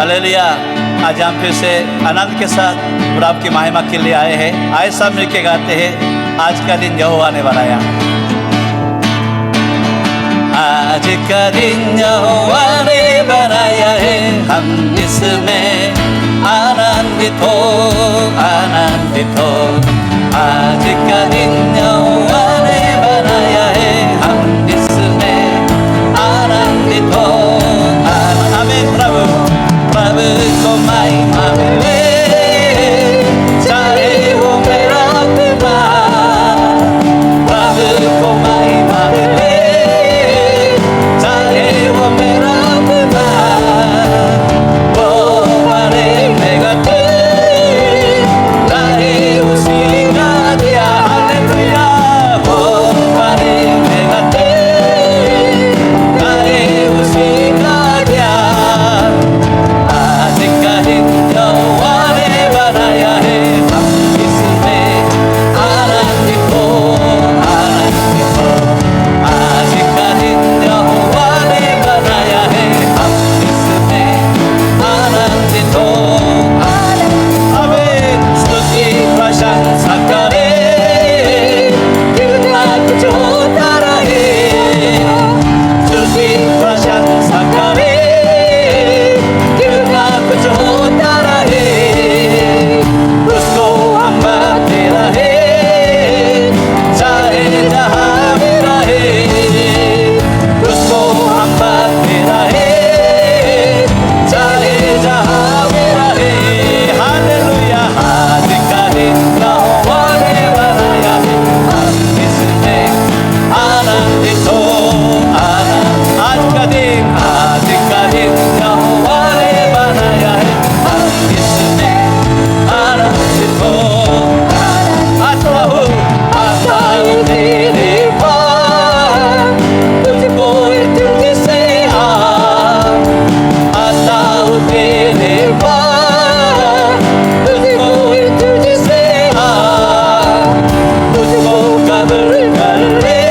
Hallelujah. आज हम फिर से आनंद के साथ प्रभु की महिमा के लिए आए हैं। आए सब मिलके गाते हैं, आज का दिन यहोवा ने बनाया। आज का दिन यहोवा ने बनाया है, हम इसमें आनंदित हो, आनंदित हो। आज का दिन यहोवा ने बनाया है, हम इसमें आनंदित हो। आमेन। प्रभु को महिमा मिले, चाहे वो मेरा पिता। प्रभु को महिमा मिले, चाहे वो मेरा पिता। वो बड़े में गते, चाहे उसी का दिया। हालेलुया। वो बड़े में गते, चाहे उसी का दिया। आज का दिन यहोवा ने बनाया है, हम इसमें आनंदित हो, आनंदित हो। आज का दिन यहोवा ने बनाया है, हम इसमें आनंदित हो। आमीन। स्तुति प्रशंसा करे, क्यों ना कुछ होता रहे। स्तुति प्रशंसा करे, क्यों ना कुछ होता रहे। उसको हम बाते रहे, चाहे जहाँ भी रहे। उसको हम बाते रहे, चाहे जहाँ भी रहे। हालेलुया। आज का दिन यहोवा ने बनाया है, हम इसमें आनंदित हो, आनंद। आज का दिन यहोवा ने बनाया है, हम इसमें आनंदित हो। आता हूँ तेरे पास, तुझको तुझसे आता हूँ तेरे पास, तुझको तुझसे तुझको कब्र कर ले,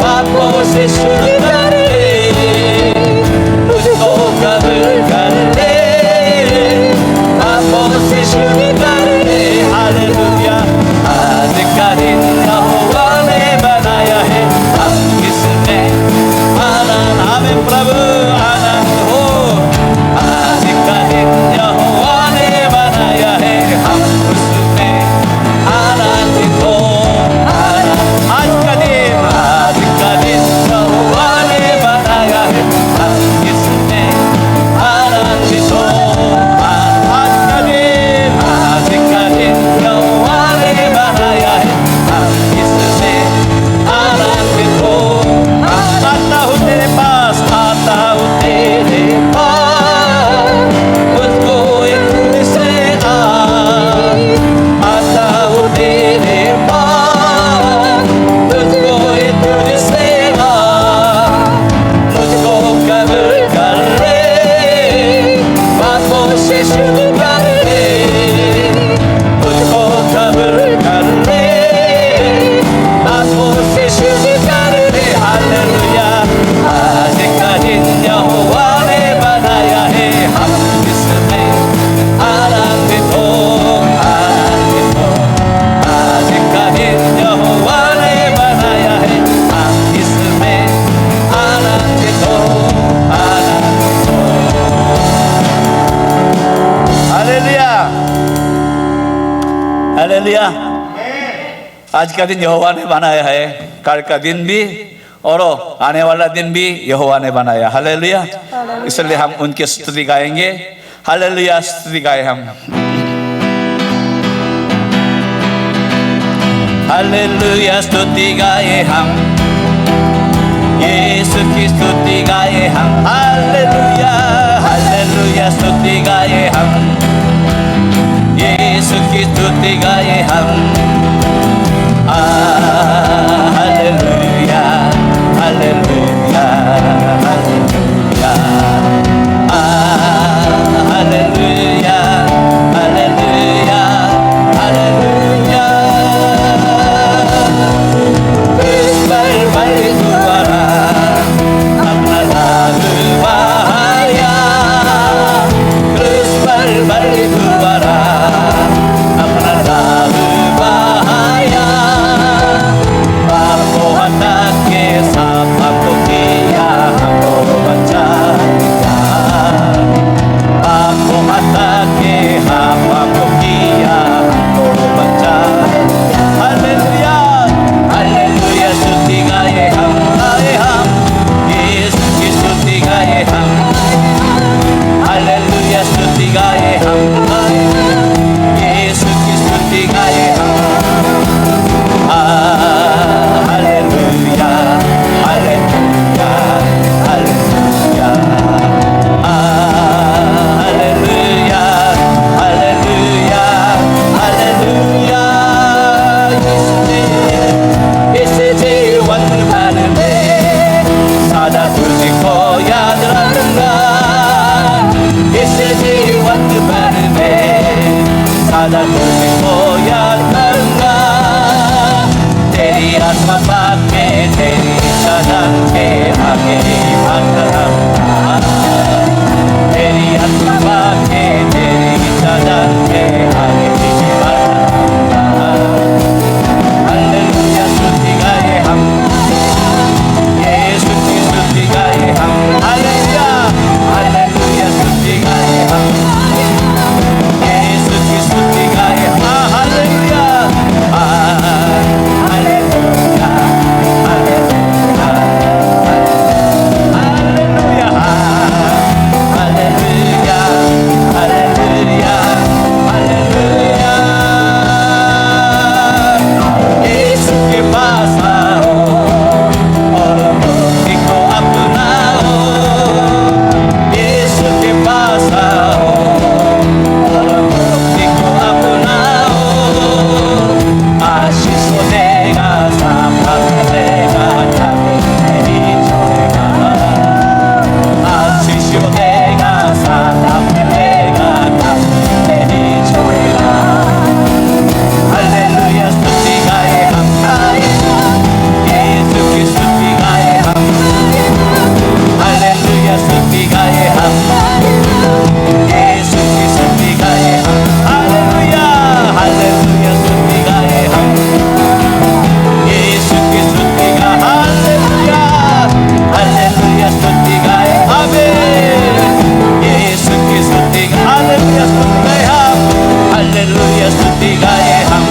पापों से शुरू कर ले। तुझको कब्र कर ले, पापों से शुरू कर ले। हालेलुया। आज का दिन यहोवा ने बनाया है, हम इसमें आनंद। आमीन। प्रभु आनंद हो। आज का दिन यहोवा ने बनाया है, हम उसमें आनंदित हो, आनंद। आज का दिन यहोवा ने बनाया है, हम इसमें आनंदित हो। आज का दिन यहोवा ने बनाया है, हम इसमें आनंदित हो। आता हूँ तेरे पास, आता हूँ तेरे पास, मुझको एक तुझसे आता हूँ तेरे पास, मुझको एक तुझसे मुझको कब्र कर ले, पापों से शुरू कर ले। मुझको कब्र कर ले, पापों से शुरू कर ले। हालेलुया। आज का दिन यहोवा ने बनाया है, हम इसमें आनंदित हो, आनंदित हो। आज का दिन यहोवा ने बनाया है, हम इसमें आनंदित हो, आनंदित हो। हालेलुया। हालेलुया। आज का दिन यहोवा ने बनाया है, कल का दिन भी और आने वाला दिन भी यहोवा ने बनाया। हालेलुया। इसलिए हम उनकी स्तुति गाएंगे। हालेलुया। स्तुति गाए हम। हालेलुया। स्तुति गाए हम, यीशु की स्तुति गाए हम। हालेलुया। हालेलुया। स्तुति गाए हम, यीशु की स्तुति गाए हम। Hallelujah. Hallelujah. Hallelujah. Hallelujah. Hallelujah. Hallelujah. इस पर द्वारा अपना नाम बहाया। सादा तुझको याद करूंगा। तेरी आत्मा पाके तेरी सदन के आगे बढ़ता रहूंगा। तेरी आत्मा पाके तेरी सदन के आगे बढ़ता रहूंगा। हालेलुया स्तुति गाए हम, यीशु की स्तुति गाए हम। हालेलुया हालेलुया स्तुति गाए हम, यीशु की स्तुति गाए हम। Hallelujah hallelujah hallelujah hallelujah hallelujah hallelujah hallelujah. यीशु के पास आओ और मुक्ति को अपनाओ। यीशु के पास आओ और मुक्ति को अपनाओ। आशीष देगा, सामर्थ देगा, कभी नहीं छोड़ेगा। आशीष देगा, सामर्थ देगा, कभी नहीं छोड़ेगा। हालेलुया स्तुति गाए हम, यीशु की स्तुति गाए हम। हालेलुया स्तुति गाए हम, यीशु की स्तुति गाए हम। हालेलुया हालेलुया स्तुति गाए हम, यीशु की स्तुति गाए। हालेलुया हालेलुया स्तुति गाए। आमीन। यीशु की स्तुति गाए। हालेलुया स्तुति गाए हम, हालेलुया स्तुति गाए हम,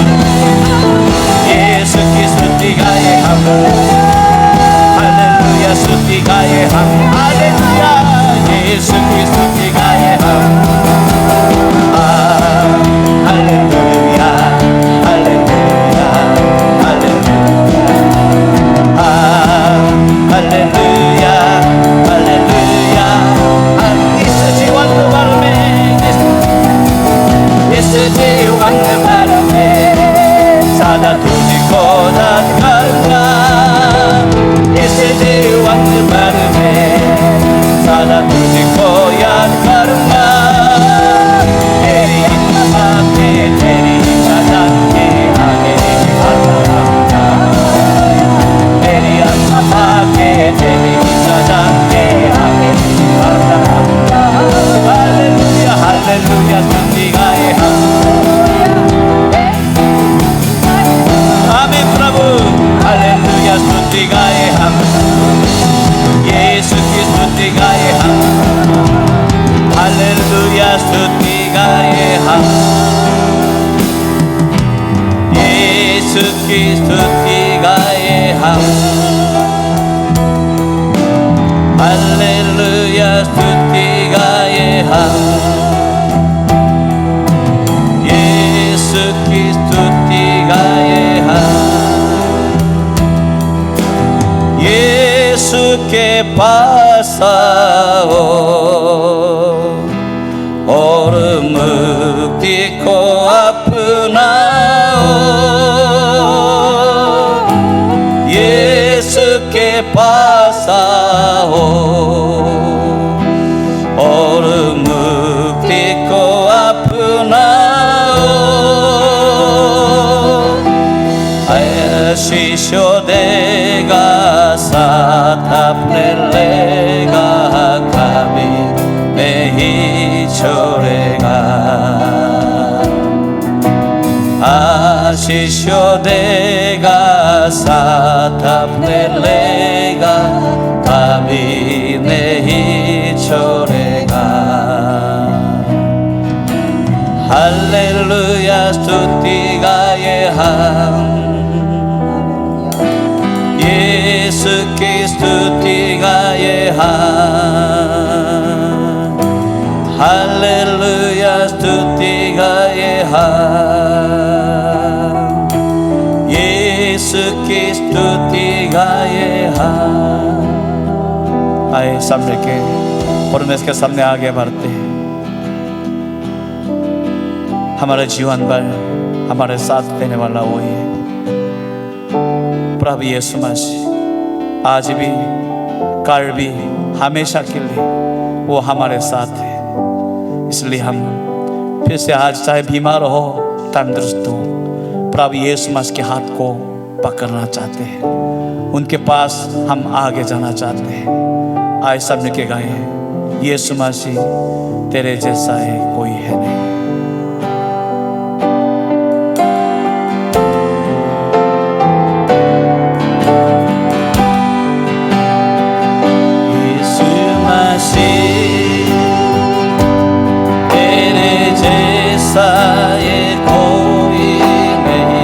यीशु की स्तुति गाए हम। हालेलुया स्तुति गाए हम। हालेलुया यीशु की स्तुति गाए हम। Hallelujah hallelujah hallelujah hallelujah hallelujah. इस जीवन भर में, इस जीवन भर में सदा तुझको याद करूंगा। इस जीवन भर में सदा तुझको याद करूंगा। तेरी आत्मा के तेरी सदन के आगे बढ़ता रहूंगा। तेरी आत्मा के तेरी सदन के आगे बढ़ता रहूंगा। हालेलुया हालेलुया स्तुति गाए हम। आमीन प्रभु। हालेलुया स्तुति गाए हम, यीशु की स्तुति गाए हम। हालेलुया स्तुति गाए हम, यीशु की स्तुति गाए हम। हालेलुया स्तुति गाए हम, यीशु की स्तुति गाए हम। यीशु के पास आओ और मुक्ति को अपनाओ। यीशु के पास आओ और मुक्ति को अपनाओ। आशीष देगा, साथ अपने लेगा, कभी नहीं छोड़ेगा। आशीष देगा, साथ अपने लेगा, कभी नहीं छोड़ेगा। हालेलुया स्तुति गाए हम, यीशु की स्तुति गाए हम। हालेलुया स्तुति गाए हम, यीशु की स्तुति गाए हम। आए सामने के परमेश्वर के सामने आगे बढ़ते हैं। हमारे जीवन भर हमारे साथ देने वाला वही है प्रभु यीशु मसीह। आज भी कल भी हमेशा के लिए वो हमारे साथ है। इसलिए हम फिर से आज चाहे बीमार हो तंदुरुस्त हो, प्रभु यीशु मसीह के हाथ को पकड़ना चाहते हैं, उनके पास हम आगे जाना चाहते हैं। आए सब मिलके गाए, यीशु मसीह तेरे जैसा है कोई है नहीं। यीशु मसीह तेरे जैसा ये कोई नहीं,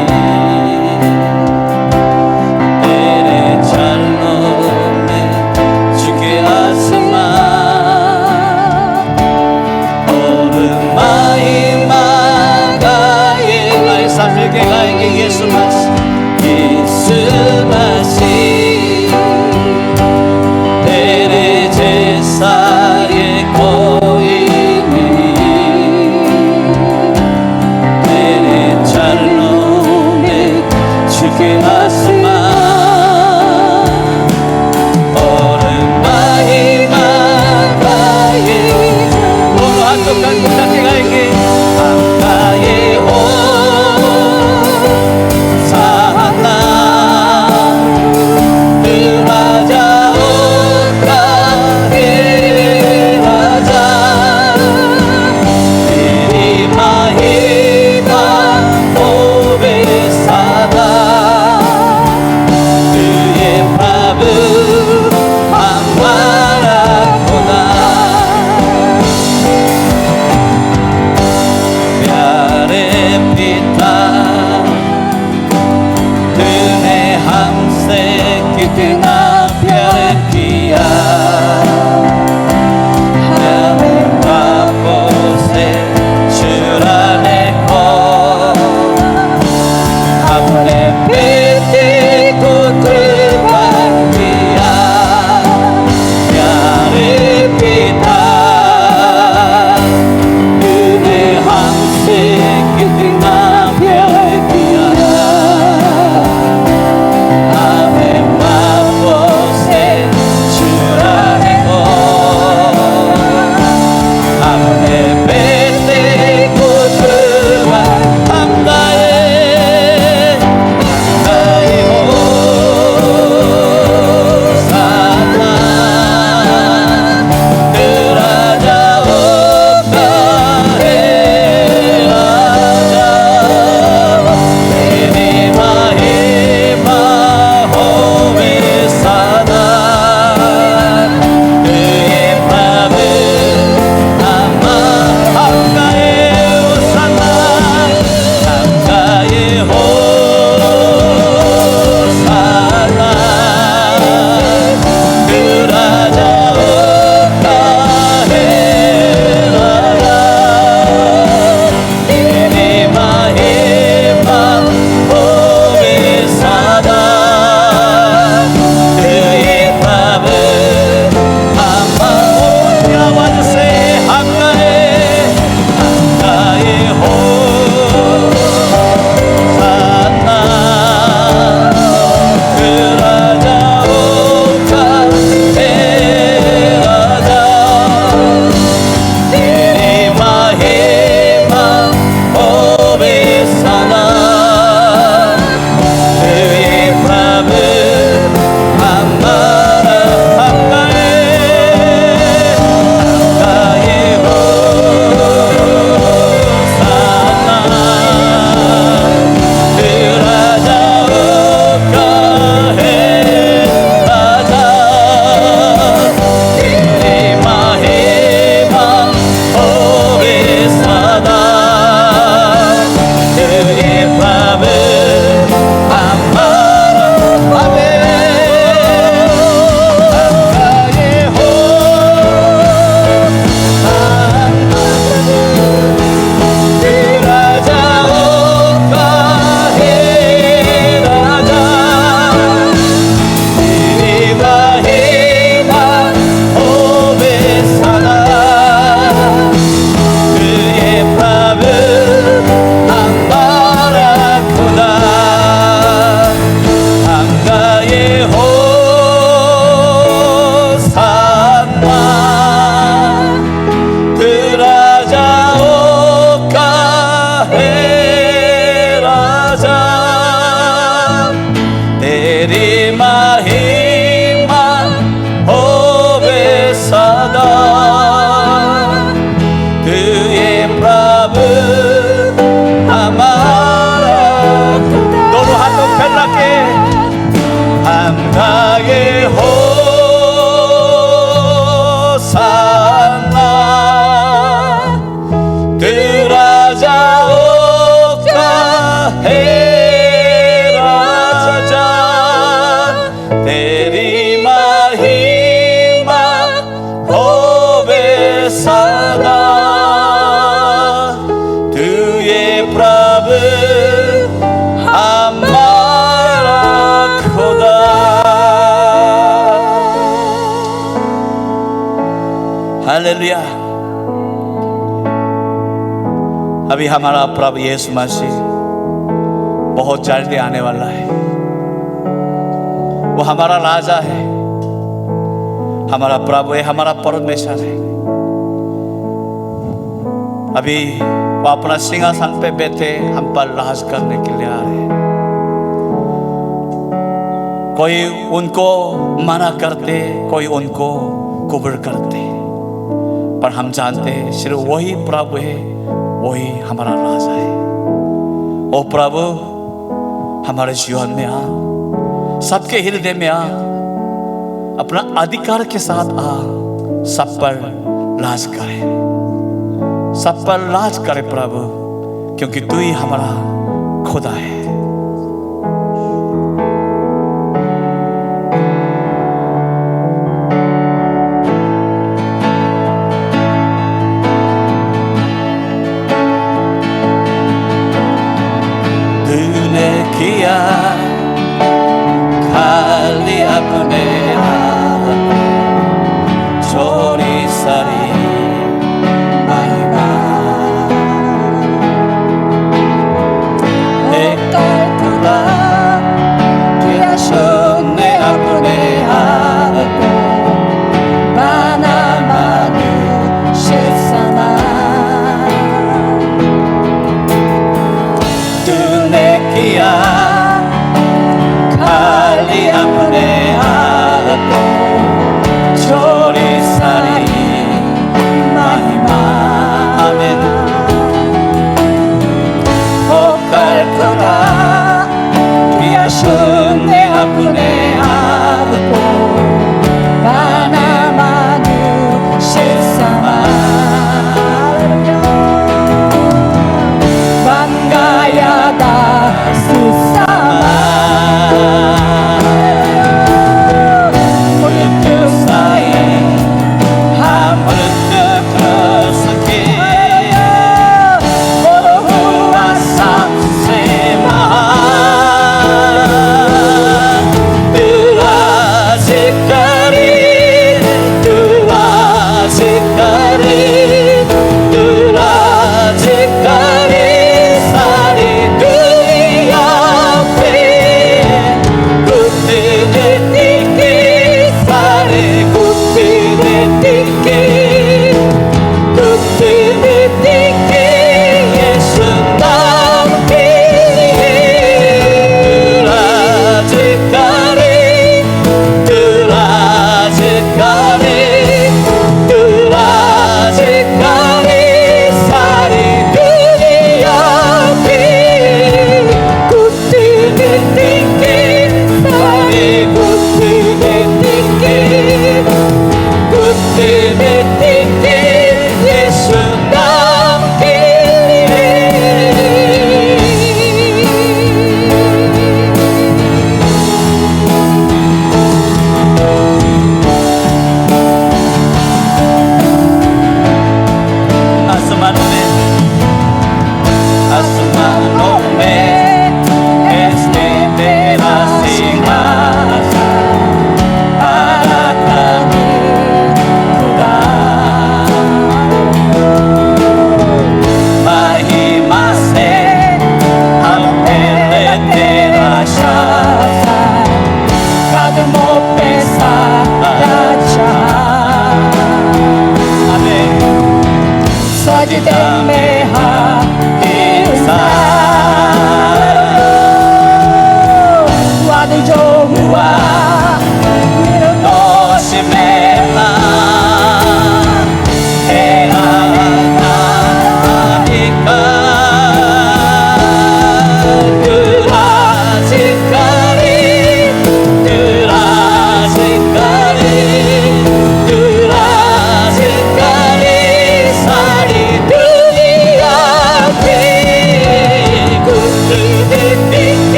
तेरे चरणों में झुके आसमान और माया महिमा होवे सदा। तू ये प्रभु हमारा, दोनों हाथों पे रखे हम गाए हो हालेलुया। अभी हमारा प्रभु यीशु मसीह बहुत जल्दी आने वाला है। वो हमारा राजा है, हमारा प्रभु है, हमारा परमेश्वर है। अभी वो अपना सिंहासन पे बैठे हम पर राज करने के लिए आ रहे हैं। कोई उनको मना करते, कोई उनको कुबड़ करते, पर हम जानते हैं सिर्फ वही प्रभु है, वही हमारा राजा है। ओ प्रभु हमारे जीवन में आ, सबके हृदय में आ, अपना अधिकार के साथ आ, सब पर राज करे, सब पर राज करे प्रभु, क्योंकि तू ही हमारा खुदा है। किया खाली अपने आप छोड़ी सारी महिमा, एक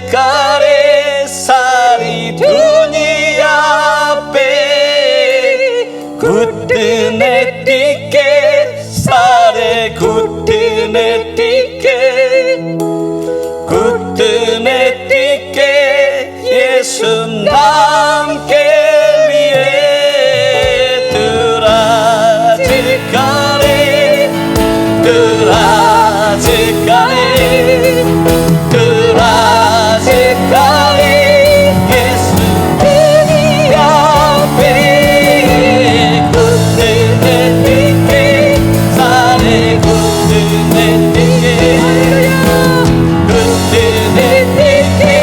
करे सारी दुनिया पे, घुटने टिके सारे घुटने टिके, घुटने टिके यीशु नाम के लिए। तू राज करे, तू राज करे, तू राज करे यीशु दुनिया पे, घुटने टिके सारे घुटने टिके, घुटने टिके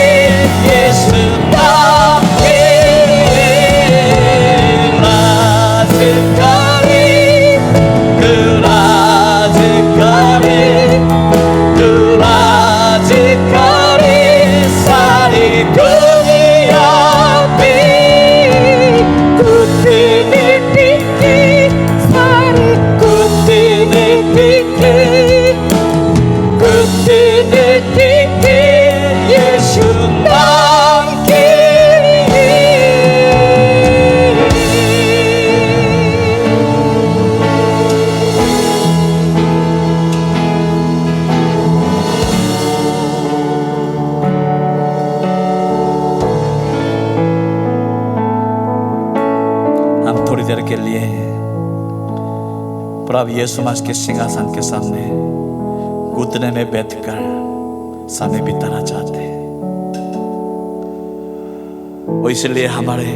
यीशु नाम के राज करे, तू राज करे, तू राज करे सारी दुनिया पे, घुटने टिके सारे घुटने टिके, घुटने टिके यीशु नाम के लिए। हम थोड़ी देर के लिए प्रभु यीशु मसीह के सिंहासन के सामने घुटने में बैठकर समय बिताना चाहते हैं। वो इसलिए हमारे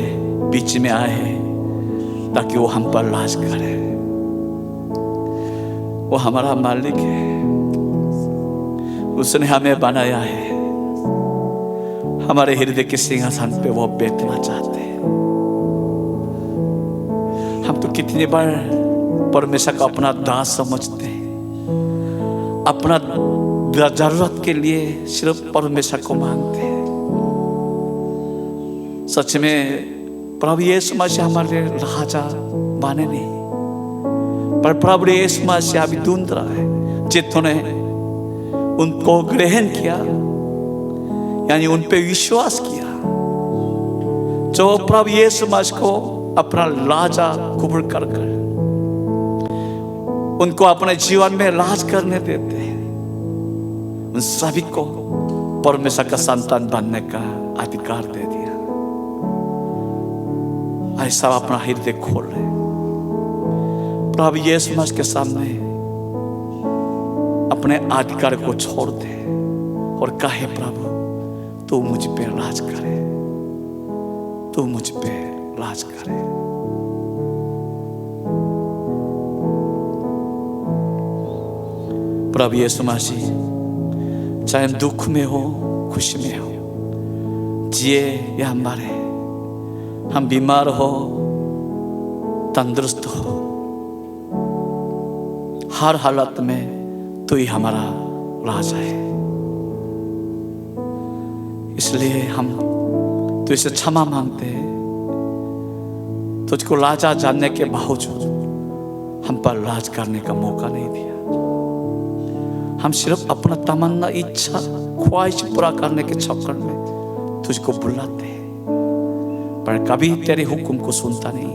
बीच में आए हैं ताकि वो हम पर राज करे। वो हमारा मालिक है, उसने हमें बनाया है, हमारे हृदय के सिंहासन पे वो बैठना चाहते हैं। हम तो कितनी बार परमेश्वर को अपना दास समझते हैं, अपना जरूरत के लिए सिर्फ परमेश्वर को मांगते हैं। सच में प्रभु यीशु मसीह हमारे राजा बने नहीं, पर प्रभु यीशु मसीह अभी ढूंढ रहा है जिन्होंने उनको ग्रहण किया, यानी उन पे विश्वास किया, जो प्रभु यीशु मसीह को अपना राजा कबूल कर उनको अपने जीवन में राज करने देते हैं। उन सभी को परमेश्वर का संतान बनने का अधिकार दे दिया। ऐसा अपना हृदय खोल रहे प्रभु यीशु मसीह के सामने अपने अधिकार को छोड़ दे और कहे, प्रभु तू मुझ पे राज करे, तू मुझ पे राज करे। प्रभु यीशु मसीह चाहे दुख में हो खुशी में हो, जिए या मरे, हम बीमार हो तंदुरुस्त हो, हर हालत में तू ही हमारा राजा है। इसलिए हम तुझसे क्षमा मांगते हैं, तुझको राजा जानने के बावजूद हम पर राज करने का मौका नहीं दिया। हम सिर्फ अपना तमन्ना इच्छा ख्वाहिश पूरा करने के चक्कर में तुझको बुलाते हैं, पर कभी तेरे हुक्म को सुनता नहीं,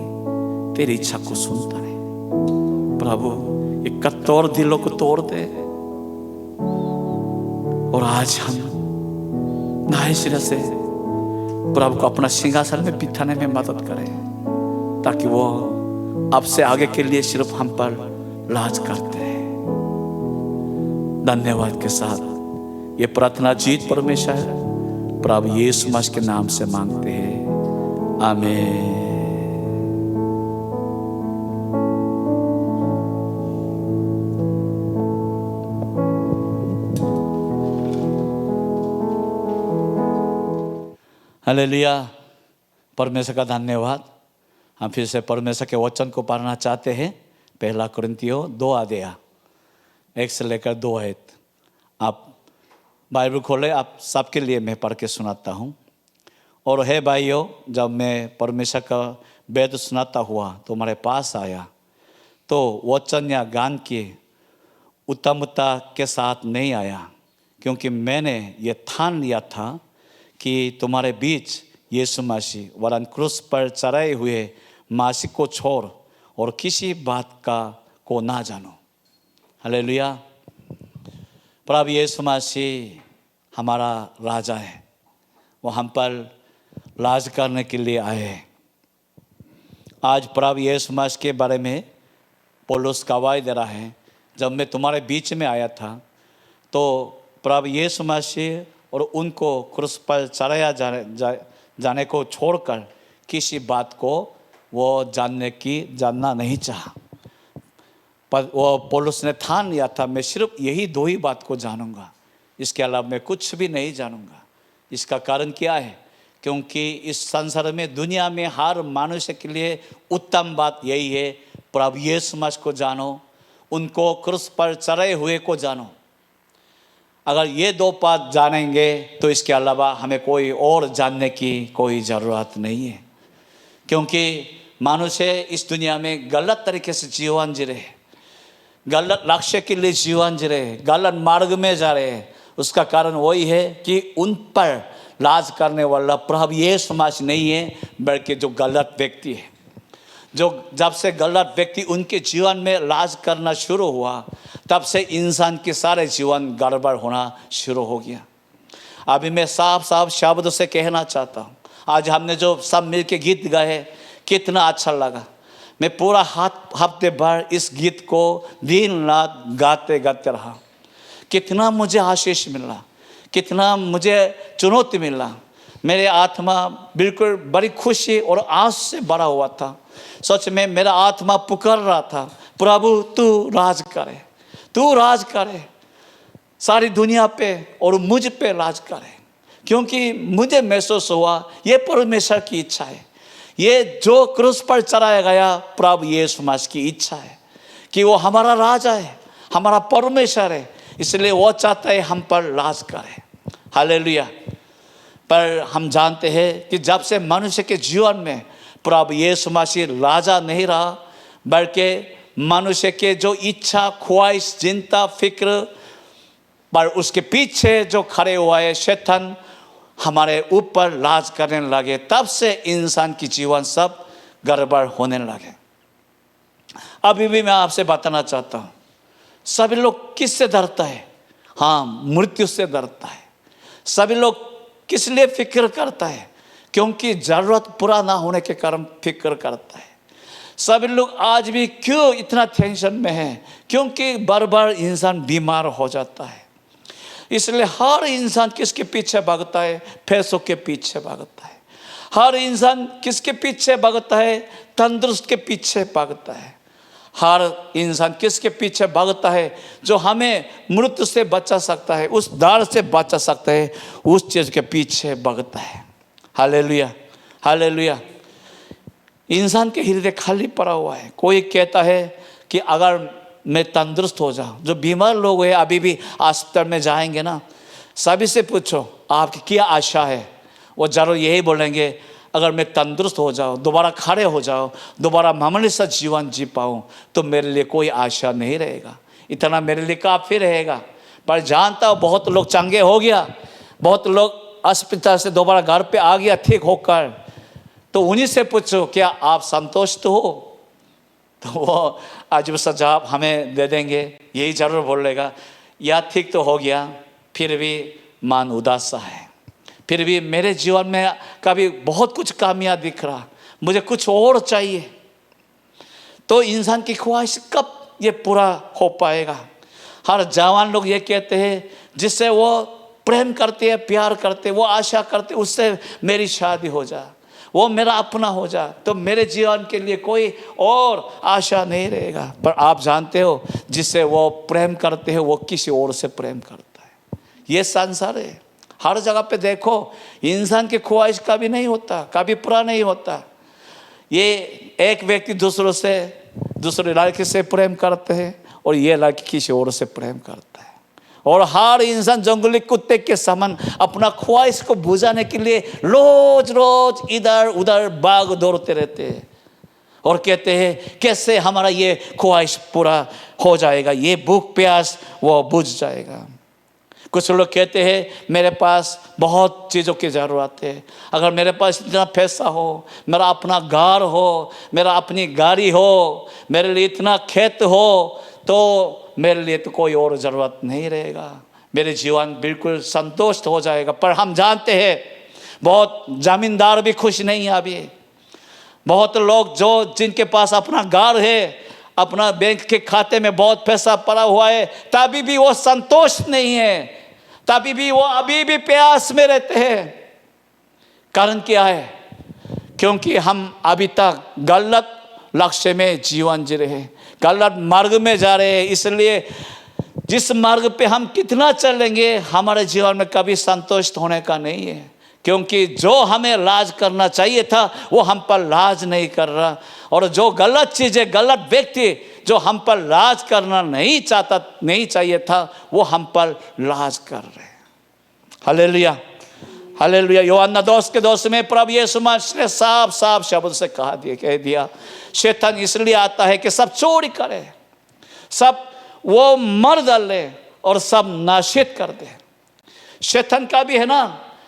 तेरी इच्छा को सुनता नहीं। प्रभु ये कठोर दिलों को तोड़ दे और आज हम नए सिरे से प्रभु को अपना सिंहासन में बिठाने में मदद करें, ताकि वो अब से आगे के लिए सिर्फ हम पर राज करते हैं। धन्यवाद के साथ ये प्रार्थना जीत परमेश्वर प्रभु यीशु मसीह के नाम से मांगते हैं, आमीन। हालेलुया, परमेश्वर का धन्यवाद। हम फिर से परमेश्वर के वचन को पढ़ना चाहते हैं। पहला कुरिन्थियों 2 अध्याय 1 से लेकर 2 आयत। आप बाइबल खोले, आप सबके लिए मैं पढ़ के सुनाता हूँ। और हे भाइयों, जब मैं परमेश्वर का वेद सुनाता हुआ तुम्हारे पास आया तो वचन या गान की उत्तमता के साथ नहीं आया, क्योंकि मैंने ये ठान लिया था कि तुम्हारे बीच यीशु मसीह वरन क्रूस पर चढ़ाए हुए मसीह को छोड़ और किसी बात का को ना जानो। हालेलुया। प्रभु यीशु मसीह हमारा राजा है, वो हम पर राज करने के लिए आए हैं। आज प्रभु यीशु मसीह के बारे में पौलुस गवाही दे रहा है, जब मैं तुम्हारे बीच में आया था तो प्रभु यीशु मसीह और उनको क्रूस पर चढ़ाया जाने को छोड़कर किसी बात को वो जानना नहीं चाहा। पर वो पौलुस ने ठान लिया था, मैं सिर्फ यही दो ही बात को जानूंगा, इसके अलावा मैं कुछ भी नहीं जानूंगा। इसका कारण क्या है? क्योंकि इस संसार में, दुनिया में हर मनुष्य के लिए उत्तम बात यही है, प्रभु यीशु मसीह को जानो, उनको क्रूस पर चढ़े हुए को जानो। अगर ये दो बात जानेंगे तो इसके अलावा हमें कोई और जानने की कोई ज़रूरत नहीं है। क्योंकि मनुष्य इस दुनिया में गलत तरीके से जीवन जी रहे, गलत लक्ष्य के लिए जीवन जी रहे, गलत मार्ग में जा रहे हैं। उसका कारण वही है कि उन पर राज करने वाला प्रभु यीशु मसीह नहीं है, बल्कि जो गलत व्यक्ति है। जो जब से गलत व्यक्ति उनके जीवन में राज करना शुरू हुआ, तब से इंसान के सारे जीवन गड़बड़ होना शुरू हो गया। अभी मैं साफ साफ शब्द से कहना चाहता हूँ, आज हमने जो सब मिल के गीत गाए कितना अच्छा लगा। मैं पूरा हफ्ते भर इस गीत को दिन रात गाते गाते रहा। कितना मुझे आशीष मिला, कितना मुझे चुनौती मिला। मेरे आत्मा बिल्कुल बड़ी खुशी और आस से भरा हुआ था। सच में मेरा आत्मा पुकार रहा था, प्रभु तू राज करे, तू राज करे सारी दुनिया पे और मुझ पे राज करे। क्योंकि मुझे महसूस हुआ ये परमेश्वर की इच्छा है, ये जो क्रूस पर चढ़ाया गया प्रभु यीशु मसीह की इच्छा है कि वो हमारा राजा है, हमारा परमेश्वर है, इसलिए वो चाहता है हम पर राज करे। हालेलुया। पर हम जानते हैं कि जब से मनुष्य के जीवन में प्रभु यीशु मसीह राजा नहीं रहा, बल्कि मनुष्य के जो इच्छा, ख्वाहिश, चिंता, फिक्र पर उसके पीछे जो खड़े हुआ है शैतान हमारे ऊपर राज करने लगे, तब से इंसान की जीवन सब गड़बड़ होने लगे। अभी भी मैं आपसे बताना चाहता हूँ, सभी लोग किससे डरता है? हाँ, मृत्यु से डरता है। सभी लोग किस लिए फिक्र करता है? क्योंकि ज़रूरत पूरा ना होने के कारण फिक्र करता है। सभी लोग आज भी क्यों इतना टेंशन में हैं? क्योंकि बार बार इंसान बीमार हो जाता है। इसलिए हर इंसान किसके पीछे भागता है? पैसों के पीछे भागता है। हर इंसान किसके पीछे भागता है? तंदुरुस्त के पीछे भागता है। हर इंसान किसके पीछे भागता है? जो हमें मृत्यु से बचा सकता है, उस डर से बचा सकता है, उस चीज़ के पीछे भागता है। Hallelujah, hallelujah. इंसान के हृदय खाली पड़ा हुआ है। कोई कहता है कि अगर मैं तंदुरुस्त हो जाऊं, जो बीमार लोग हैं अभी भी अस्पताल में जाएंगे ना, सभी से पूछो आपकी क्या आशा है, वो जरूर यही बोलेंगे अगर मैं तंदुरुस्त हो जाऊं, दोबारा खड़े हो जाऊं, दोबारा मामूली सा जीवन जी पाऊं, तो मेरे लिए कोई आशा नहीं रहेगा, इतना मेरे लिए काफ़ी रहेगा। पर जानता हूँ बहुत लोग चंगे हो गया, बहुत लोग अस्पताल से दोबारा घर पे आ गया ठीक होकर, तो उन्हीं से पूछो क्या आप संतुष्ट हो, तो वो अजीब सा जवाब हमें दे देंगे, यही जरूर बोलेगा या ठीक तो हो गया, फिर भी मन उदास सा है, फिर भी मेरे जीवन में कभी बहुत कुछ कामयाब दिख रहा, मुझे कुछ और चाहिए। तो इंसान की ख्वाहिश कब ये पूरा हो पाएगा? हर जवान लोग ये कहते हैं, जिससे वो प्रेम करते हैं, प्यार करते हैं, वो आशा करते हैं उससे मेरी शादी हो जाए, वो मेरा अपना हो जाए, तो मेरे जीवन के लिए कोई और आशा नहीं रहेगा। पर आप जानते हो जिससे वो प्रेम करते हैं वो किसी और से प्रेम करता है। ये संसार है, हर जगह पे देखो इंसान की ख्वाहिश कभी नहीं होता, कभी पूरा नहीं होता। ये एक व्यक्ति दूसरे लड़के से प्रेम करते हैं और ये लड़की किसी और से प्रेम करता है, और हर इंसान जंगली कुत्ते के समान अपना ख्वाहिश को बुझाने के लिए रोज रोज इधर उधर भाग दौड़ते रहते हैं और कहते हैं कैसे हमारा ये ख्वाहिश पूरा हो जाएगा, ये भूख प्यास वो बुझ जाएगा। कुछ लोग कहते हैं मेरे पास बहुत चीज़ों की ज़रूरत है, अगर मेरे पास इतना पैसा हो, मेरा अपना घर हो, मेरा अपनी गाड़ी हो, मेरे लिए इतना खेत हो, तो मेरे लिए तो कोई और ज़रूरत नहीं रहेगा, मेरे जीवन बिल्कुल संतुष्ट हो जाएगा। पर हम जानते हैं बहुत ज़मींदार भी खुश नहीं है अभी। बहुत लोग जो जिनके पास अपना घर है, अपना बैंक के खाते में बहुत पैसा पड़ा हुआ है, तभी भी वो संतोष नहीं है, तभी भी वो अभी भी प्यास में रहते हैं। कारण क्या है? क्योंकि हम अभी तक गलत लक्ष्य में जीवन जी रहे हैं, गलत मार्ग में जा रहे हैं। इसलिए जिस मार्ग पे हम कितना चलेंगे, हमारे जीवन में कभी संतुष्ट होने का नहीं है। क्योंकि जो हमें लाज करना चाहिए था वो हम पर लाज नहीं कर रहा, और जो गलत चीज़ें, गलत व्यक्ति जो हम पर लाज करना नहीं चाहिए था, वो हम पर लाज कर रहे हैं। Hallelujah, hallelujah. यूहन्ना 2 में प्रभु यीशु मसीह ने साफ साफ शब्द से कह दिया, शैतान इसलिए आता है कि सब चोरी करे, सब वो मर डाले और सब नाशित कर दे। शैतान का भी है ना,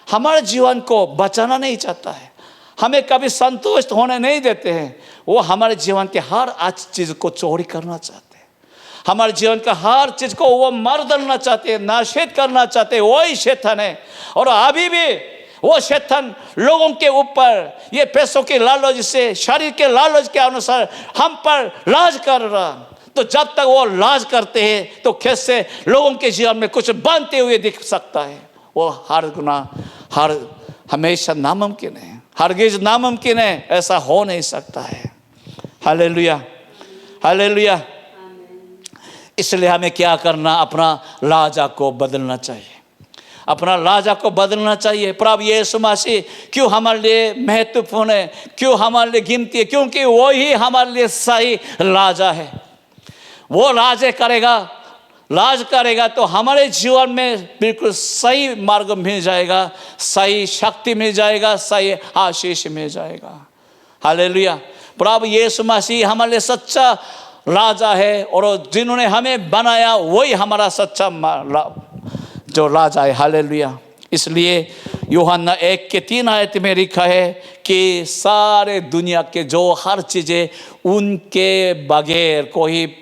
हमारे जीवन को बचाना नहीं चाहता है, हमें कभी संतुष्ट होने नहीं देते हैं। वो हमारे जीवन के हर अच्छी चीज़ को चोरी करना चाहते हैं, हमारे जीवन का हर चीज़ को वो मार डालना चाहते हैं, नाशित करना चाहते हैं। वही शैतान है, और अभी भी वो शैतान लोगों के ऊपर ये पैसों के लालच से, शरीर के लालच के अनुसार हम पर लाज कर रहा। तो जब तक वो लाज करते हैं तो कैसे लोगों के जीवन में कुछ बनते हुए दिख सकता है? वो हर गुना हमेशा नामुमकिन है, हरगिज नामुमकिन है, ऐसा हो नहीं सकता है। Hallelujah, hallelujah. इसलिए हमें क्या करना? अपना लाजा को बदलना चाहिए, अपना लाजा को बदलना चाहिए। प्रभु यीशु मसीह क्यों हमारे लिए महत्वपूर्ण है, क्यों हमारे लिए कीमती है? क्योंकि वो ही हमारे लिए सही लाजा है। वो लाजे करेगा, लाज करेगा तो हमारे जीवन में बिल्कुल सही मार्ग मिल जाएगा, सही शक्ति मिल जाएगा, सही आशीष मिल जाएगा। हालेलुया। प्रभु यीशु मसीह हमारे लिए सच्चा राजा है, और जिन्होंने हमें बनाया वही हमारा सच्चा जो राजा है। हालेलुया। इसलिए यूहन्ना 1:3 में लिखा है कि सारे दुनिया के जो हर चीज़ें, उनके बगैर कोई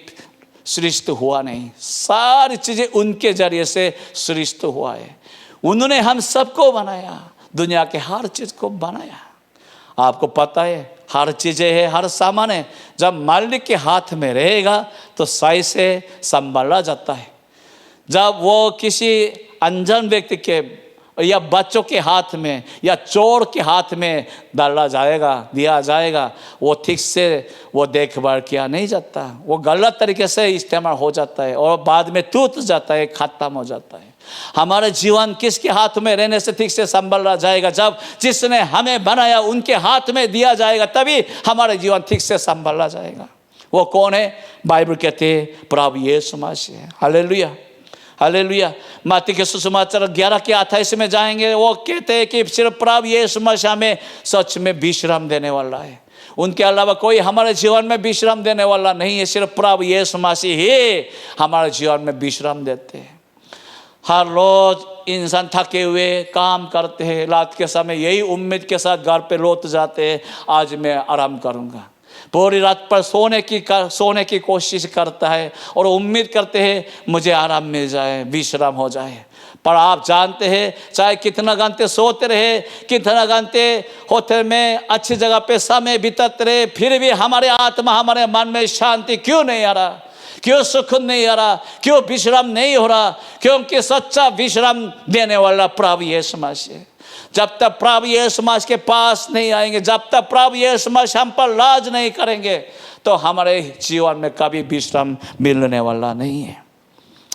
सृष्टि हुआ नहीं, सारी चीज़ें उनके जरिए से सृष्टि हुआ है। उन्होंने हम सबको बनाया, दुनिया के हर चीज़ को बनाया। आपको पता है हर चीज़ें है, हर सामान है, जब मालिक के हाथ में रहेगा तो सही से संभाला जाता है। जब वो किसी अनजान व्यक्ति के या बच्चों के हाथ में या चोर के हाथ में डाला जाएगा, दिया जाएगा, वो ठीक से वो देखभाल किया नहीं जाता, वो गलत तरीके से इस्तेमाल हो जाता है और बाद में टूट जाता है, ख़त्म हो जाता है। हमारे जीवन किसके हाथ में रहने से ठीक से संभाला जाएगा? जब जिसने हमें बनाया उनके हाथ में दिया जाएगा, तभी हमारे जीवन ठीक से संभाला जाएगा। वो कौन है? बाइबल कहते हैं प्रभु यीशु मसीह। Hallelujah, hallelujah. मत्ती के सुसमाचार 11:28 में जाएंगे, वो कहते हैं कि सिर्फ प्रभु यीशु मसीह हमें सच में विश्राम देने वाला है, उनके अलावा कोई हमारे जीवन में विश्राम देने वाला नहीं है। सिर्फ प्रभु यीशु मसीह ही हमारे जीवन में विश्राम देते हैं। हर रोज इंसान थके हुए काम करते हैं, रात के समय यही उम्मीद के साथ घर पे लौट जाते हैं, आज मैं आराम करूँगा। पूरी रात पर सोने की कोशिश करता है और उम्मीद करते हैं मुझे आराम मिल जाए, विश्राम हो जाए। पर आप जानते हैं चाहे कितना घंटे सोते रहे, कितना घंटे होते में अच्छी जगह पे समय बिताते रहे, फिर भी हमारे आत्मा, हमारे मन में शांति क्यों नहीं आ रहा? क्यों सुख नहीं आ रहा? क्यों विश्राम नहीं हो रहा? क्योंकि सच्चा विश्राम देने वाला प्रभु यीशु मसीह। जब तक प्रभु यीशु मसीह के पास नहीं आएंगे, जब तक प्रभु यीशु मसीह हम पर लाज नहीं करेंगे, तो हमारे जीवन में कभी विश्राम मिलने वाला नहीं है।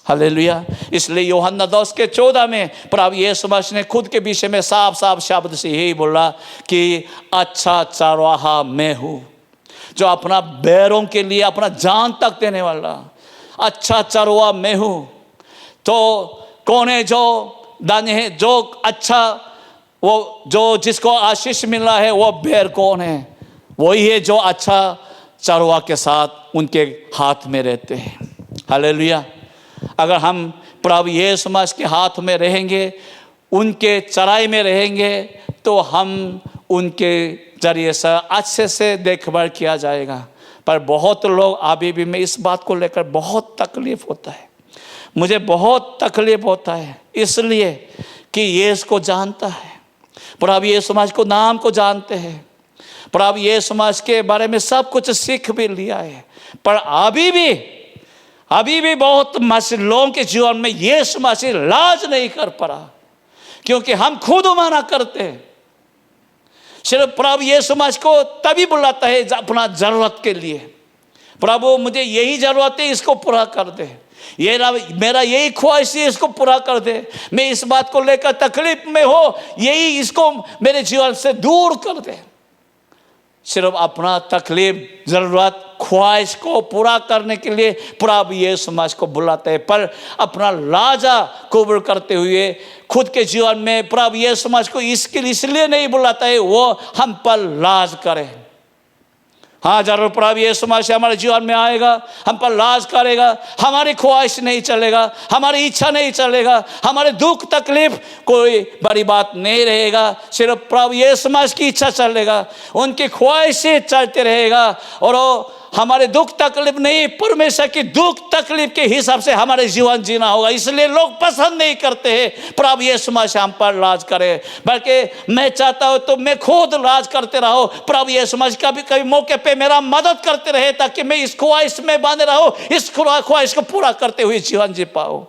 हालेलुया। इसलिए यूहन्ना 10:14 में प्रभु यीशु मसीह ने खुद के विषय में साफ साफ शब्द से यही बोला कि अच्छा चरवाहा मैं हूँ, जो अपना बैरों के लिए अपना जान तक देने वाला। अच्छा चरवाहा मैं हूँ। तो कौन है जो दाने है, जो अच्छा, वो जो जिसको आशीष मिल रहा है, वो बैर कौन है? वही है जो अच्छा चरवाहा के साथ उनके हाथ में रहते हैं। हालेलुया। अगर हम प्रभु यीशु मसीह के हाथ में रहेंगे, उनके चराई में रहेंगे, तो हम उनके जरिए से अच्छे से देखभाल किया जाएगा। पर बहुत लोग अभी भी मैं इस बात को लेकर बहुत तकलीफ होता है, मुझे बहुत तकलीफ होता है, इसलिए कि यीशु को जानता है, प्रभु यीशु मसीह को नाम को जानते हैं, प्रभु यीशु मसीह के बारे में सब कुछ सीख भी लिया है, पर अभी भी बहुत मसीह लोगों के जीवन में यीशु मसीह लाज नहीं कर पा, क्योंकि हम खुद माना करते हैं। सिर्फ प्रभु यीशु मसीह को तभी बुलाता है अपना जरूरत के लिए, प्रभु मुझे यही जरूरत है, इसको पूरा कर दे, ये मेरा यही ख्वाहिश है, इसको पूरा कर दे, मैं इस बात को लेकर तकलीफ में हो, यही इसको मेरे जीवन से दूर कर दे। सिर्फ अपना तकलीफ, जरूरत, ख्वाहिश को पूरा करने के लिए प्रभु यीशु मसीह को बुलाते हैं, पर अपना लाजा कबूल करते हुए खुद के जीवन में प्रभु यीशु मसीह को इसलिए नहीं बुलाता है वो हम पर लाज करे। हाँ, जरूर प्रभु यीशु मसीह हमारे जीवन में आएगा, हम पर लाज करेगा, हमारी ख्वाहिश नहीं चलेगा, हमारी इच्छा नहीं चलेगा, हमारे दुख तकलीफ कोई बड़ी बात नहीं रहेगा, सिर्फ प्रभु यीशु मसीह की इच्छा चलेगा, उनकी ख्वाहिशें चलते रहेगा, और वो हमारे दुख तकलीफ नहीं, परमेश्वर की दुख तकलीफ के हिसाब से हमारे जीवन जीना होगा। इसलिए लोग पसंद नहीं करते हैं प्रभु यीशु मसीह हम पर लाज करे, बल्कि मैं चाहता हूँ तो मैं खुद लाज करते रहो, प्रभु यीशु मसीह कभी कभी मौके पे मेरा मदद करते रहे, ताकि मैं इस ख्वाहिश में बांधे रहूं, इस ख्वाहिश को पूरा करते हुए जीवन जी पाऊँ।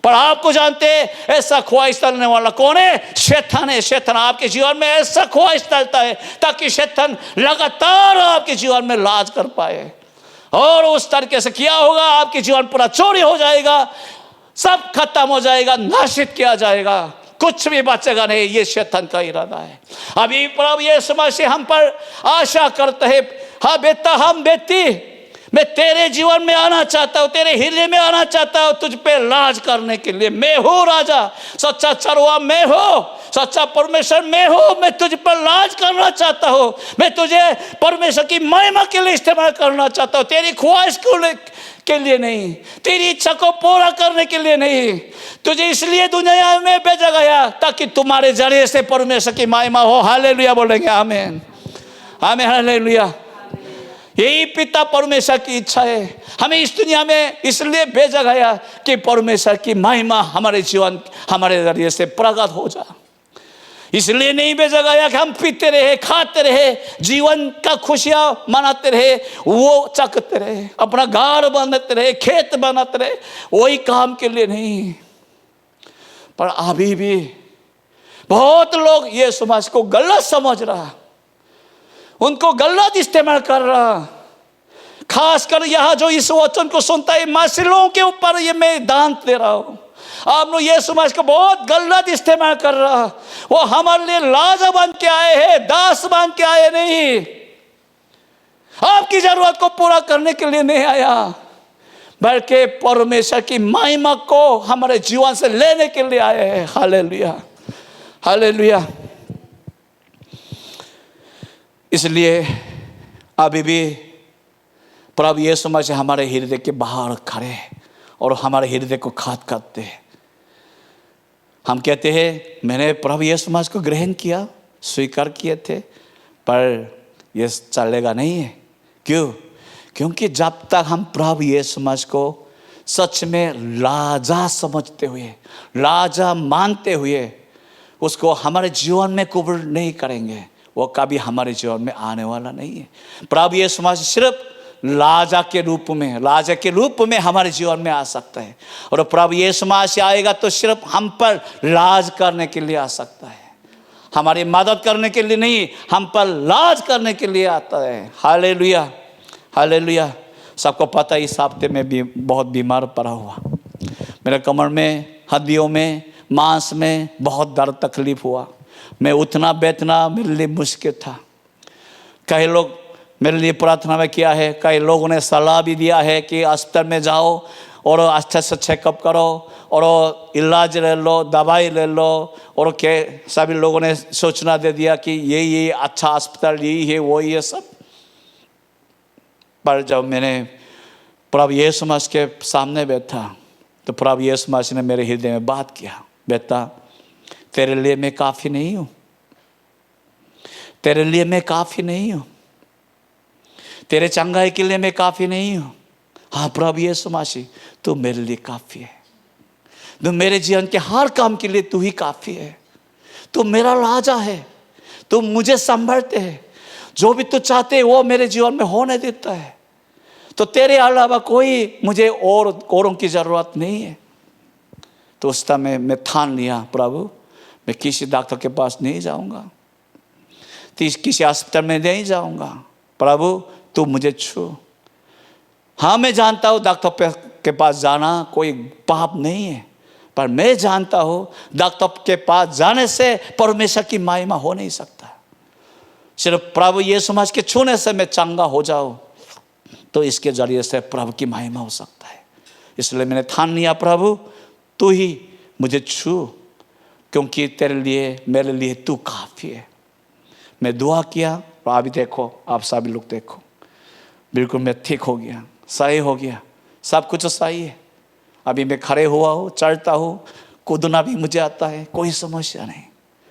पर आपको जानते हैं ऐसा ख्वाहिश डालने वाला कौन है? शैतान है। शैतान आपके जीवन में ऐसा ख्वाहिश डालता है ताकि शैतान लगातार आपके जीवन में लाज कर पाए, और उस तरीके से किया होगा आपके जीवन पूरा चोरी हो जाएगा, सब खत्म हो जाएगा, नाशित किया जाएगा, कुछ भी बचेगा नहीं। ये शैतान का इरादा है। अभी प्रभु यीशु मसीह हम पर आशा करते हैं, हाँ बेटा, हम बेटी, मैं तेरे जीवन में आना चाहता हूँ, तेरे हृदय में आना चाहता हूँ, तुझ पे लाज करने के लिए। मैं हूँ राजा, सच्चा चरवा मैं हूँ, सच्चा परमेश्वर मैं हूँ, मैं तुझ पर लाज करना चाहता हूँ, मैं तुझे परमेश्वर की महिमा के लिए इस्तेमाल करना चाहता हूँ, तेरी ख्वाहिश के लिए नहीं, तेरी इच्छा को पूरा करने के लिए नहीं। तुझे इसलिए दुनिया में भेजा गया ताकि तुम्हारे जरिए से परमेश्वर की महिमा हो। हालेलुया बोलेंगे, आमीन, आमीन, हालेलुया। यही पिता परमेश्वर की इच्छा है, हमें इस दुनिया में इसलिए भेजा गया कि परमेश्वर की महिमा हमारे जीवन, हमारे जरिए से प्रकट हो जाए। इसलिए नहीं भेजा गया कि हम पीते रहे, खाते रहे, जीवन का खुशियां मनाते रहे, वो चखते रहे, अपना घर बनाते रहे, खेत बनाते रहे, वही काम के लिए नहीं। पर अभी भी बहुत लोग ये समाज को गलत समझ रहा, उनको गलत इस्तेमाल कर रहा। खासकर यहाँ जो इस वचन को सुनता है, मसीलों के ऊपर ये मैं दान दे रहा हूँ, आप लोग ये समाज को बहुत गलत इस्तेमाल कर रहा। वो हमारे लिए लाजा बन के आए हैं, दास बन के आए नहीं, आपकी जरूरत को पूरा करने के लिए नहीं आया, बल्कि परमेश्वर की महिमा को हमारे जीवन से लेने के लिए आए हैं। Hallelujah, hallelujah. इसलिए अभी भी प्रभु यीशु मसीह हमारे हृदय के बाहर खड़े हैं और हमारे हृदय को खाद करते हैं। हम कहते हैं मैंने प्रभु यीशु मसीह को ग्रहण किया, स्वीकार किए थे, पर यह चलेगा नहीं है। क्यों? क्योंकि जब तक हम प्रभु यीशु मसीह को सच में लाजा समझते हुए, लाजा मानते हुए उसको हमारे जीवन में कबूल नहीं करेंगे, वो कभी हमारे जीवन में आने वाला नहीं है। प्रभु यीशु मसीह सिर्फ लाजा के रूप में हमारे जीवन में आ सकता है, और प्रभु यीशु मसीह आएगा तो सिर्फ हम पर लाज करने के लिए आ सकता है, हमारी मदद करने के लिए नहीं, हम पर लाज करने के लिए आता है। Hallelujah, hallelujah. सबको पता है इस हफ्ते में भी बहुत बीमार पड़ा हुआ, मेरे कमर में, हड्डियों में, मांस में बहुत दर्द तकलीफ हुआ, मैं उठना बैठना मेरे लिए मुश्किल था। कई लोग मेरे लिए प्रार्थना में किया है, कई लोगों ने सलाह भी दिया है कि अस्पताल में जाओ और अच्छे से चेकअप करो और इलाज ले लो, दवाई ले लो, और के सभी लोगों ने सूचना दे दिया कि यही अच्छा अस्पताल यही है, वही है सब। पर जब मैंने प्रभु यीशु मसीह के सामने बैठा, तो प्रभु यीशु मसीह ने मेरे हृदय में बात किया, बेटा तेरे लिए मैं काफ़ी नहीं हूँ, तेरे लिए मैं काफ़ी नहीं हूँ, तेरे चंगाई के लिए मैं काफ़ी नहीं हूँ। हाँ प्रभु यीशु मसीह तू मेरे लिए काफ़ी है, तू मेरे जीवन के हर काम के लिए तू ही काफ़ी है। तू मेरा राजा है, तू मुझे संभालते है, जो भी तू चाहते है वो मेरे जीवन में होने देता है। तो तेरे अलावा कोई मुझे औरों की ज़रूरत नहीं है। तो उस समय मैं ठान लिया, प्रभु मैं किसी डॉक्टर के पास नहीं जाऊंगा, किसी अस्पताल में नहीं जाऊंगा, प्रभु तू मुझे छू। हाँ मैं जानता हूँ डॉक्टर के पास जाना कोई पाप नहीं है, पर मैं जानता हूँ डॉक्टर के पास जाने से परमेश्वर की महिमा हो नहीं सकता। सिर्फ प्रभु यीशु मसीह के छूने से मैं चंगा हो जाऊँ तो इसके जरिए से प्रभु की महिमा हो सकता है। इसलिए मैंने ठान लिया, प्रभु तू ही मुझे छू, क्योंकि तेरे लिए मेरे लिए तू काफ़ी है। मैं दुआ किया, और अभी देखो आप सभी लोग देखो, बिल्कुल मैं ठीक हो गया, सही हो गया, सब कुछ सही है। अभी मैं खड़े हुआ हूँ, चलता हूँ, कूदना भी मुझे आता है, कोई समस्या नहीं।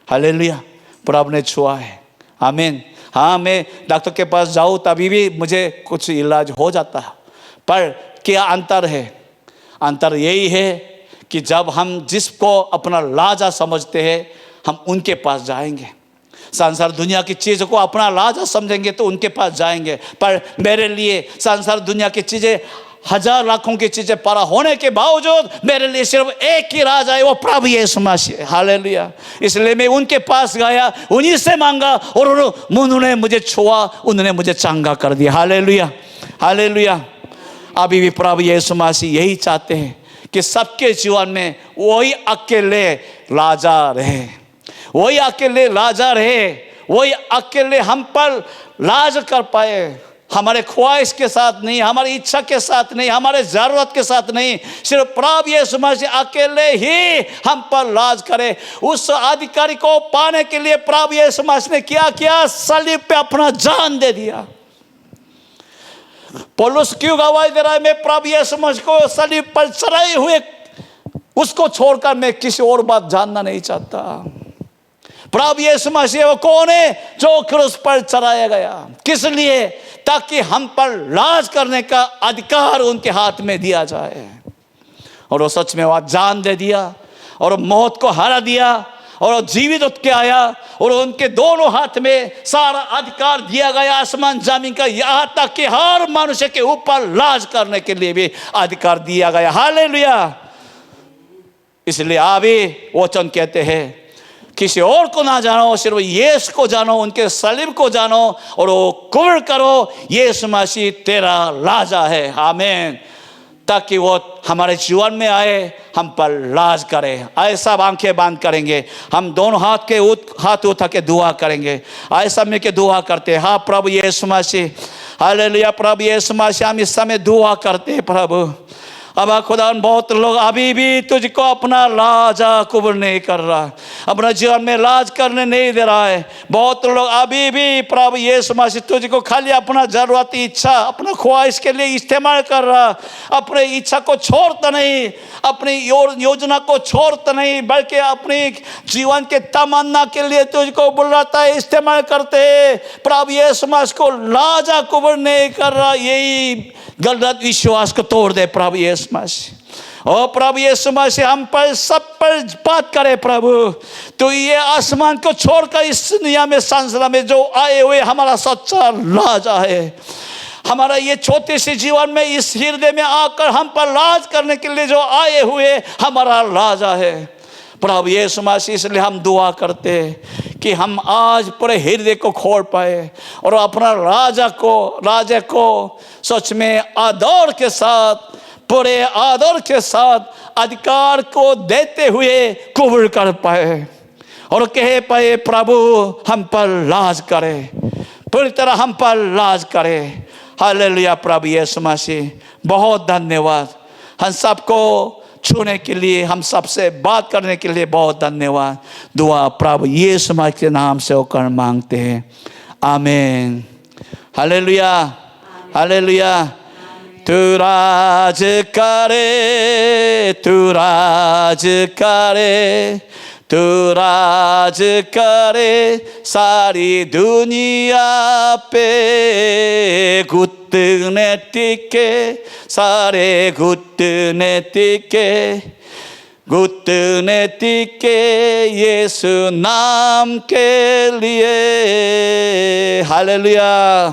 हालेलुया, प्रभु ने छुआ है, आमीन। हाँ मैं डॉक्टर के पास जाऊँ तभी भी मुझे कुछ इलाज हो जाता है, पर क्या अंतर है? अंतर यही है कि जब हम जिसको अपना लाजा समझते हैं हम उनके पास जाएंगे। संसार दुनिया की चीज़ को अपना लाजा समझेंगे तो उनके पास जाएंगे, पर मेरे लिए संसार दुनिया की चीज़ें हजार लाखों की चीज़ें परा होने के बावजूद मेरे लिए सिर्फ एक ही राजा है, वो प्रभु यीशु मसीह। हालेलुया। इसलिए मैं उनके पास गया, उन्हीं से मांगा और उन्होंने मुझे छुआ, उन्होंने मुझे चंगा कर दिया। Hallelujah, hallelujah. अभी भी प्रभु यीशु मसीह यही चाहते हैं कि सबके जीवन में वही अकेले राजा रहे, वही अकेले राजा रहे, वही अकेले हम पर राज कर पाए। हमारे ख्वाहिश के साथ नहीं, हमारी इच्छा के साथ नहीं, हमारे ज़रूरत के साथ नहीं, सिर्फ प्रभु यीशु मसीह अकेले ही हम पर राज करे। उस अधिकारी को पाने के लिए प्रभु यीशु मसीह ने क्या किया? सलीब पे अपना जान दे दिया। पौलुस क्यों गवाही दे रहा है? मैं प्रभु यीशु मसीह को सलीब पर चढ़ाए हुए उसको छोड़कर मैं किसी और बात जानना नहीं चाहता। प्रभु यीशु मसीह वो कौन है जो क्रूस पर चढ़ाया गया? किस लिए? ताकि हम पर राज करने का अधिकार उनके हाथ में दिया जाए। और वो सच में वह जान दे दिया और मौत को हरा दिया और जीवित उठ के आया और उनके दोनों हाथ में सारा अधिकार दिया गया आसमान जमीन का, यहाँ तक कि हर मनुष्य के ऊपर राज करने के लिए भी अधिकार दिया गया। हालेलुया। इसलिए अभी वचन कहते हैं किसी और को ना जानो, सिर्फ यीशु को जानो, उनके सलीब को जानो और वो कबूल करो यीशु मसीह तेरा राजा है। आमीन। ताकि वो हमारे जीवन में आए, हम पर राज करे। ऐसा आंखें बंद करेंगे, हम दोनों हाथ उठा के दुआ करेंगे। ऐसा मिल के दुआ करते हैं। हाँ प्रभु यीशु मसीह, हालेलुया। प्रभु यीशु मसीह हम इस समय दुआ करते हैं। प्रभु अब खुदा बहुत लोग अभी भी तुझको अपना राजा कबूल नहीं कर रहा, अपना जीवन में राज करने नहीं दे रहा है। बहुत लोग अभी भी प्रभु यीशु मसीह तुझको खाली अपना जरूरत इच्छा, अपना ख्वाहिश के लिए इस्तेमाल कर रहा, अपने इच्छा को छोड़ता नहीं, अपनी योजना को छोड़ता नहीं, बल्कि अपनी जीवन के तमन्ना के लिए तुझको बुलाता है, इस्तेमाल करते हैं। प्रभु यीशु मसीह को राजा कबूल नहीं कर रहा, यही गलत विश्वास को तोड़ दे प्रभु यीशु मसीह। ओ प्रभु यीशु मसीह हम पर सब पर बात करे प्रभु। तो ये आसमान को छोड़कर इस दुनिया में संसार में जो आए हुए हमारा सच्चा राजा है, हमारा ये छोटे से जीवन में इस हृदय में आकर हम पर राज करने के लिए जो आए हुए हमारा राजा है प्रभु यीशु मसीह। इसलिए हम दुआ करते हैं कि हम आज पूरे हृदय को खोल पाए और अपना राजा को सच में आदर के साथ, पूरे आदर के साथ अधिकार को देते हुए कबूल कर पाए और कह पाए प्रभु हम पर राज करे, पूरी तरह हम पर राज करे। हालेलुया। प्रभु यीशु मसीह बहुत धन्यवाद। हम सबको छूने के लिए, हम सबसे बात करने के लिए बहुत धन्यवाद। दुआ प्रभु यीशु मसीह के नाम से होकर मांगते हैं, आमीन। Hallelujah, hallelujah. तू राज करे, तू राज करे, तू राज करे सारी दुनिया पे, घुटने टिके सारे घुटने टिके, घुटने टिके यीशु नाम के लिए। हालेलुया।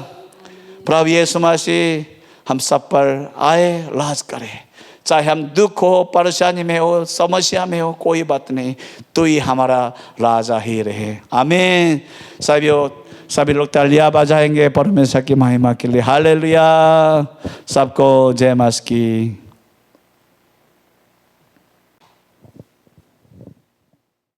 प्रभु यीशु मसीह हम सब पर आए, राज करे। चाहे हम दुख हो, परेशानी में हो, समस्या में हो, कोई बात नहीं, तू ही हमारा राजा ही रहे। आमीन। सभी लोग तालियां बजाएंगे परमेश्वर की महिमा के लिए। हालेलुया। सबको जय मसीह की।